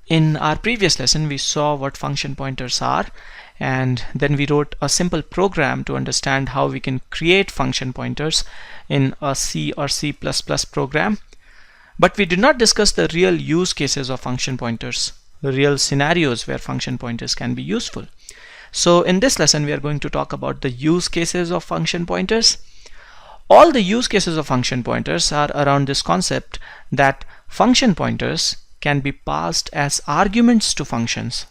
In our previous lesson, we saw what function pointers are, and then we wrote a simple program to understand how we can create function pointers in a C or C++ program. But we did not discuss the real use cases of function pointers, the real scenarios where function pointers can be useful. So in this lesson, we are going to talk about the use cases of function pointers. All the use cases of function pointers are around this concept that function pointers can be passed as arguments to functions,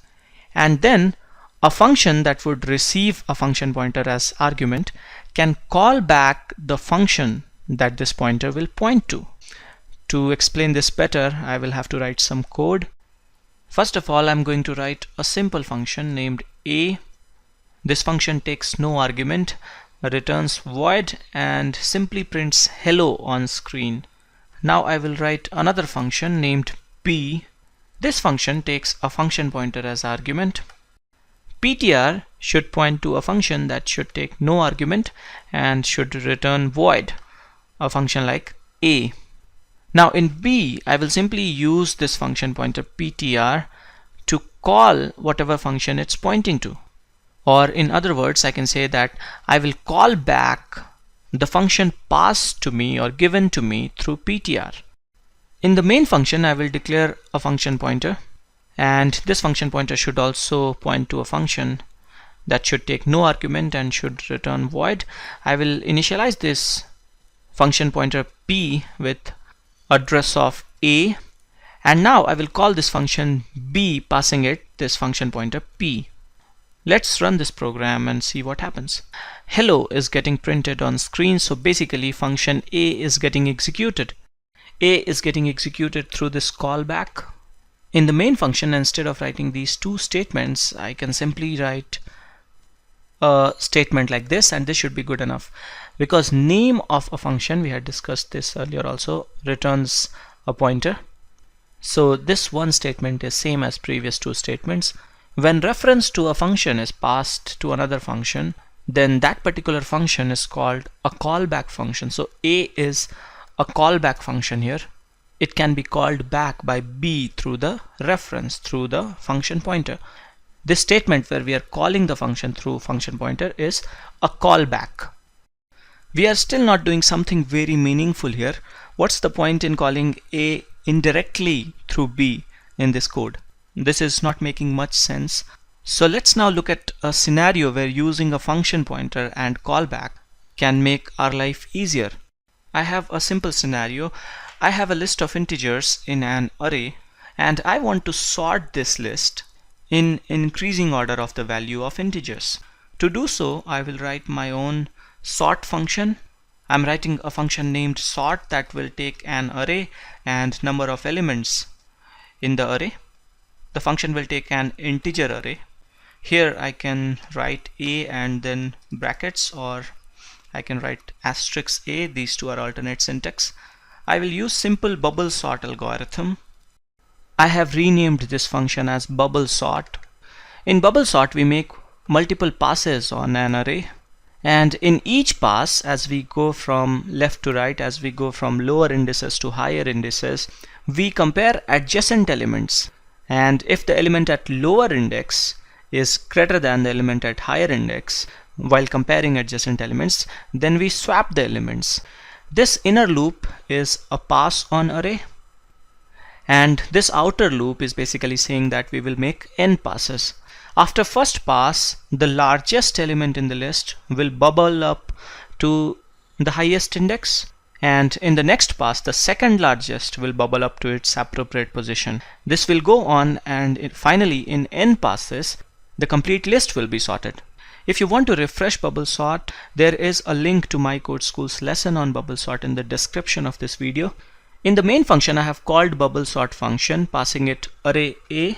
and then a function that would receive a function pointer as argument can call back the function that this pointer will point to. To explain this better, I will have to write some code. First of all, I'm going to write a simple function named a. This function takes no argument, returns void, and simply prints hello on screen. Now I will write another function named b. This function takes a function pointer as argument. ptr should point to a function that should take no argument and should return void, a function like a. Now in b, I will simply use this function pointer ptr to call whatever function it's pointing to. Or in other words, I can say that I will call back the function passed to me or given to me through ptr. In the main function, I will declare a function pointer, and this function pointer should also point to a function that should take no argument and should return void. I will initialize this function pointer p with address of a, and now I will call this function b, passing it this function pointer p. Let's run this program and see what happens. Hello is getting printed on screen, so basically function a is getting executed. A is getting executed through this callback. In the main function, instead of writing these two statements, I can simply write a statement like this, and this should be good enough, because name of a function, we had discussed this earlier also, returns a pointer. So this one statement is same as previous two statements. When reference to a function is passed to another function, then that particular function is called a callback function. So a is a callback function here. It can be called back by b through the reference, through the function pointer. This statement where we are calling the function through function pointer is a callback. We are still not doing something very meaningful here. What's the point in calling a indirectly through b in this code? This is not making much sense. So let's now look at a scenario where using a function pointer and callback can make our life easier. I have a simple scenario. I have a list of integers in an array, and I want to sort this list in increasing order of the value of integers. To do so, I will write my own sort function. I'm writing a function named sort that will take an array and number of elements in the array. The function will take an integer array. Here I can write a and then brackets, or I can write asterisk a. These two are alternate syntax. I will use simple bubble sort algorithm. I have renamed this function as bubble sort. In bubble sort, we make multiple passes on an array, and in each pass, as we go from left to right, as we go from lower indices to higher indices, we compare adjacent elements. And if the element at lower index is greater than the element at higher index while comparing adjacent elements, then we swap the elements. This inner loop is a pass on array, and this outer loop is basically saying that we will make n passes. After first pass, the largest element in the list will bubble up to the highest index, and in the next pass, the second largest will bubble up to its appropriate position. This will go on, and finally in n passes, the complete list will be sorted. If you want to refresh bubble sort, there is a link to my code school's lesson on bubble sort in the description of this video. In the main function, I have called bubble sort function, passing it array a,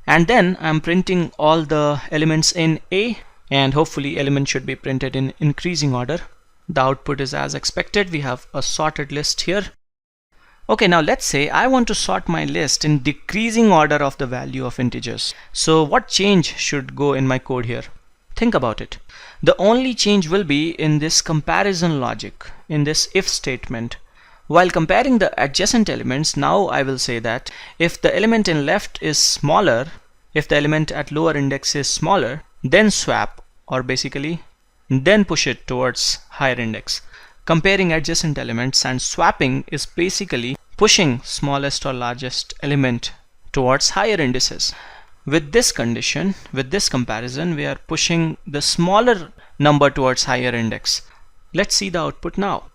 and then I'm printing all the elements in a, and hopefully elements should be printed in increasing order. The output is as expected. We have a sorted list here. Okay, now let's say I want to sort my list in decreasing order of the value of integers. So what change should go in my code here? Think about it. The only change will be in this comparison logic, in this if statement. While comparing the adjacent elements, now I will say that if the element in left is smaller, if the element at lower index is smaller, then swap, or basically then push it towards higher index. Comparing adjacent elements and swapping is basically pushing smallest or largest element towards higher indices. With this condition, with this comparison, we are pushing the smaller number towards higher index. Let's see the output now.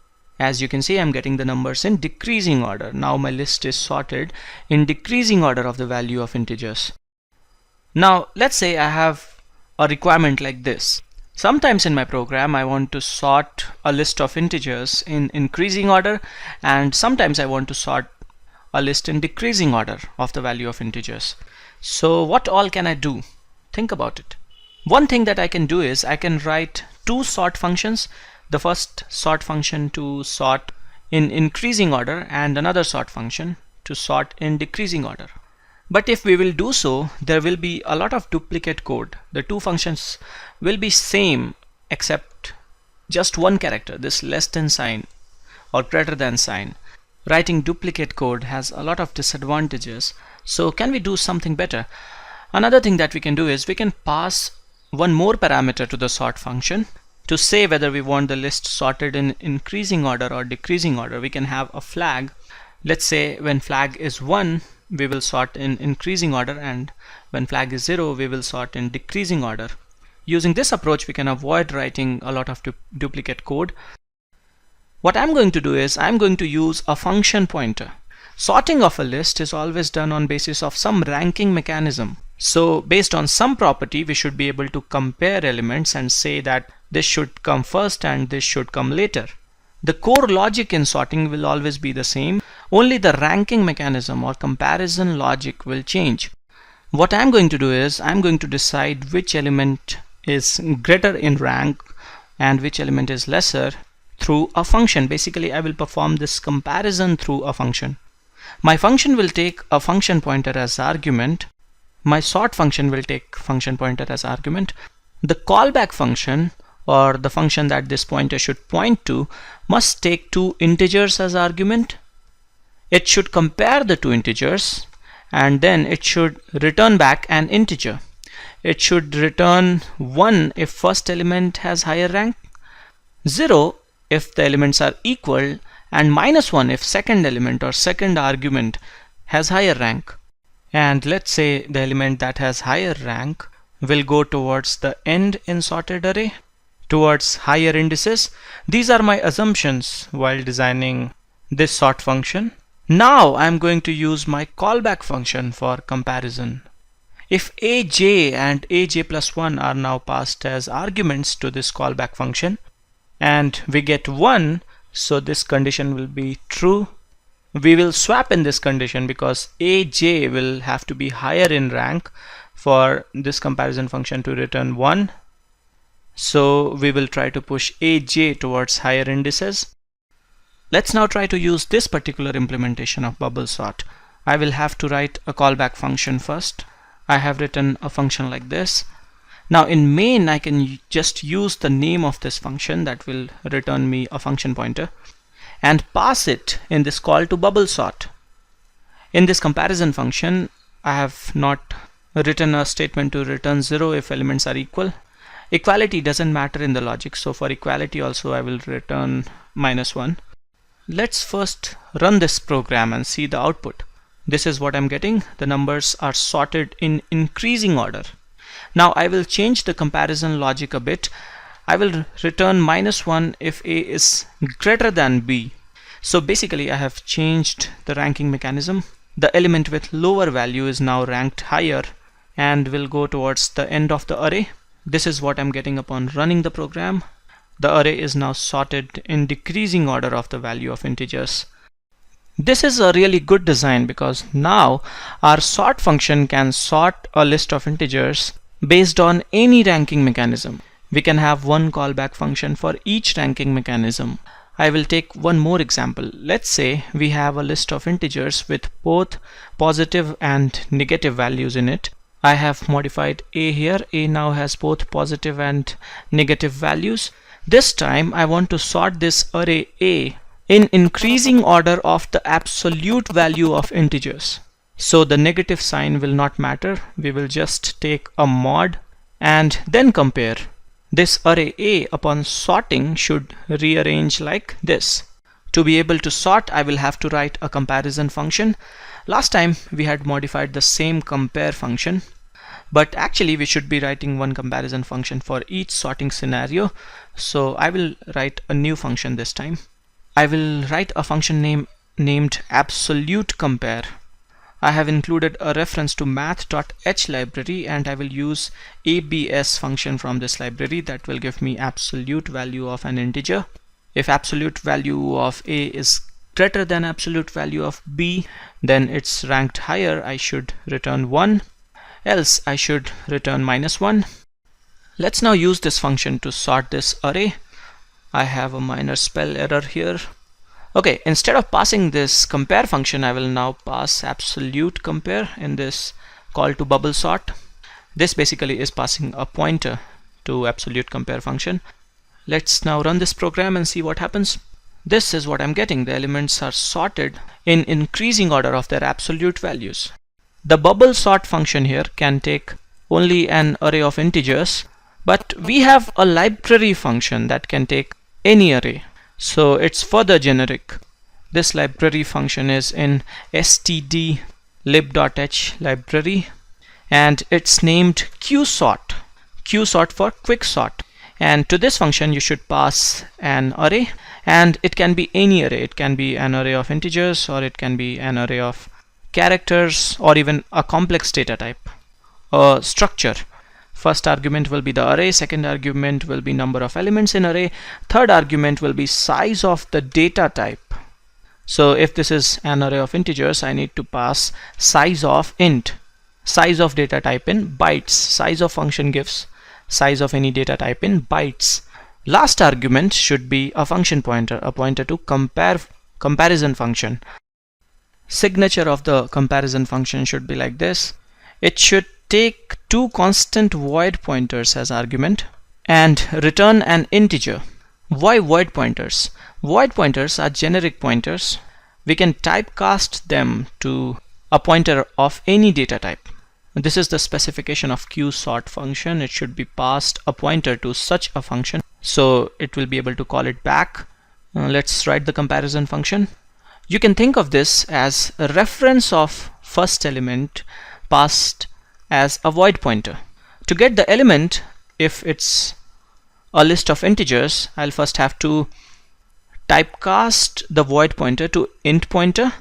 As you can see, I'm getting the numbers in decreasing order. Now my list is sorted in decreasing order of the value of integers. Now let's say I have a requirement like this. Sometimes in my program I want to sort a list of integers in increasing order, and sometimes I want to sort a list in decreasing order of the value of integers. So what all can I do? Think about it. One thing that I can do is I can write two sort functions. The first sort function to sort in increasing order and another sort function to sort in decreasing order. But if we will do so, there will be a lot of duplicate code. The two functions will be same except just one character, this less than sign or greater than sign. Writing duplicate code has a lot of disadvantages. So can we do something better? Another thing that we can do is we can pass one more parameter to the sort function to say whether we want the list sorted in increasing order or decreasing order. We can have a flag. Let's say when flag is 1, we will sort in increasing order, and when flag is 0, we will sort in decreasing order. Using this approach, we can avoid writing a lot of duplicate code. What I'm going to do is I'm going to use a function pointer. Sorting of a list is always done on basis of some ranking mechanism. So based on some property, we should be able to compare elements and say that this should come first and this should come later. The core logic in sorting will always be the same. Only the ranking mechanism or comparison logic will change. What I'm going to do is I'm going to decide which element is greater in rank and which element is lesser through a function. Basically, I will perform this comparison through a function. My function will take a function pointer as argument. My sort function will take function pointer as argument. The callback function, or the function that this pointer should point to, must take two integers as argument. It should compare the two integers, and then it should return back an integer. It should return 1 if first element has higher rank, 0 if the elements are equal, and -1 if second element or second argument has higher rank. And let's say the element that has higher rank will go towards the end in sorted array, towards higher indices. These are my assumptions while designing this sort function. Now I'm going to use my callback function for comparison. If aj and aj+1 are now passed as arguments to this callback function, and we get 1, so this condition will be true. We will swap in this condition because aj will have to be higher in rank for this comparison function to return 1. So we will try to push aj towards higher indices. Let's now try to use this particular implementation of bubble sort. I will have to write a callback function first. I have written a function like this. Now in main, I can just use the name of this function that will return me a function pointer and pass it in this call to bubble sort. In this comparison function, I have not written a statement to return 0 if elements are equal. Equality doesn't matter in the logic, so for equality also I will return -1. Let's first run this program and see the output. This is what I'm getting. The numbers are sorted in increasing order. Now I will change the comparison logic a bit. I will return -1 if A is greater than B. So basically I have changed the ranking mechanism. The element with lower value is now ranked higher and will go towards the end of the array. This is what I'm getting upon running the program. The array is now sorted in decreasing order of the value of integers. This is a really good design because now our sort function can sort a list of integers based on any ranking mechanism. We can have one callback function for each ranking mechanism. I will take one more example. Let's say we have a list of integers with both positive and negative values in it. I have modified A here. A now has both positive and negative values. This time I want to sort this array A in increasing order of the absolute value of integers. So the negative sign will not matter. We will just take a mod and then compare. This array A upon sorting should rearrange like this. To be able to sort, I will have to write a comparison function. Last time we had modified the same compare function, but actually we should be writing one comparison function for each sorting scenario. So I will write a new function this time. I will write a function named absolute compare. I have included a reference to math.h library, and I will use abs function from this library that will give me absolute value of an integer. If absolute value of A is greater than absolute value of B, then it's ranked higher. I should return 1, else I should return -1. Let's now use this function to sort this array. I have a minor spell error here. Okay, instead of passing this compare function, I will now pass absolute compare in this call to bubble sort. This basically is passing a pointer to absolute compare function. Let's now run this program and see what happens. This is what I'm getting. The elements are sorted in increasing order of their absolute values. The bubble sort function here can take only an array of integers, but we have a library function that can take any array. So it's further generic. This library function is in std_lib.h library, and it's named qsort. Qsort for quick sort. And to this function you should pass an array, and it can be any array. It can be an array of integers, or it can be an array of characters, or even a complex data type. A structure. First argument will be the array, second argument will be number of elements in array, third argument will be size of the data type. So if this is an array of integers, I need to pass size of int, size of data type in bytes. Size of function gives size of any data type in bytes. Last argument should be a function pointer, a pointer to comparison function. Signature of the comparison function should be like this. It should take two constant void pointers as argument and return an integer. Why void pointers? Void pointers are generic pointers. We can typecast them to a pointer of any data type. This is the specification of qsort function. It should be passed a pointer to such a function, so it will be able to call it back. Let's write the comparison function. You can think of this as a reference of first element passed as a void pointer. To get the element, if it's a list of integers, I'll first have to typecast the void pointer to int pointer,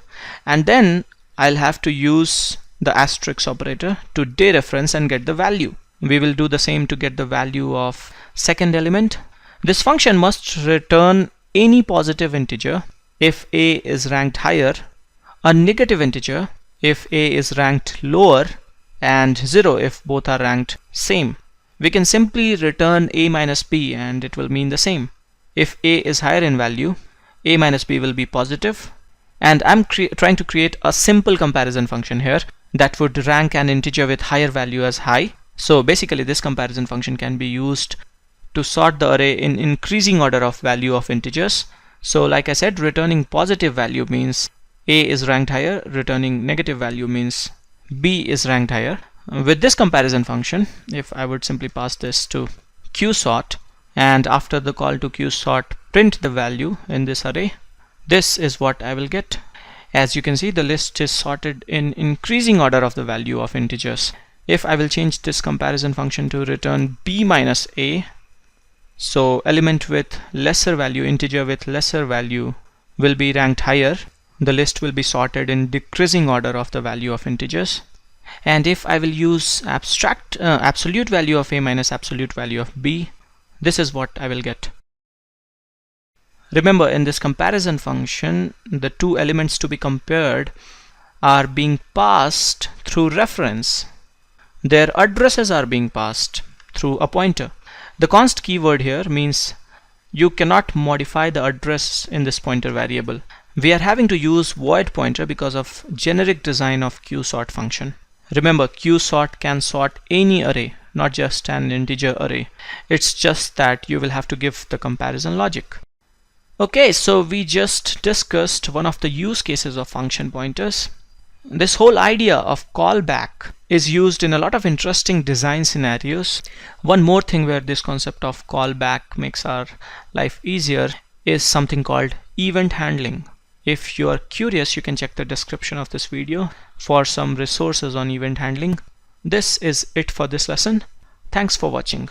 and then I'll have to use the asterisk operator to dereference and get the value. We will do the same to get the value of second element. This function must return any positive integer if A is ranked higher, a negative integer if A is ranked lower, and 0 if both are ranked same. We can simply return A minus B and it will mean the same. If A is higher in value, A minus B will be positive, and I'm trying to create a simple comparison function here that would rank an integer with higher value as high. So basically this comparison function can be used to sort the array in increasing order of value of integers. So like I said, returning positive value means A is ranked higher, returning negative value means B is ranked higher. With this comparison function, if I would simply pass this to qsort, and after the call to qsort print the value in this array, this is what I will get. As you can see, the list is sorted in increasing order of the value of integers. If I will change this comparison function to return B minus A, so element with lesser value, integer with lesser value will be ranked higher. The list will be sorted in decreasing order of the value of integers. And if I will use absolute value of A minus absolute value of B, this is what I will get. Remember, in this comparison function, the two elements to be compared are being passed through reference. Their addresses are being passed through a pointer. The const keyword here means you cannot modify the address in this pointer variable. We are having to use void pointer because of generic design of qsort function. Remember, qsort can sort any array, not just an integer array. It's just that you will have to give the comparison logic. Okay, so we just discussed one of the use cases of function pointers. This whole idea of callback is used in a lot of interesting design scenarios. One more thing where this concept of callback makes our life easier is something called event handling. If you are curious, you can check the description of this video for some resources on event handling. This is it for this lesson. Thanks for watching.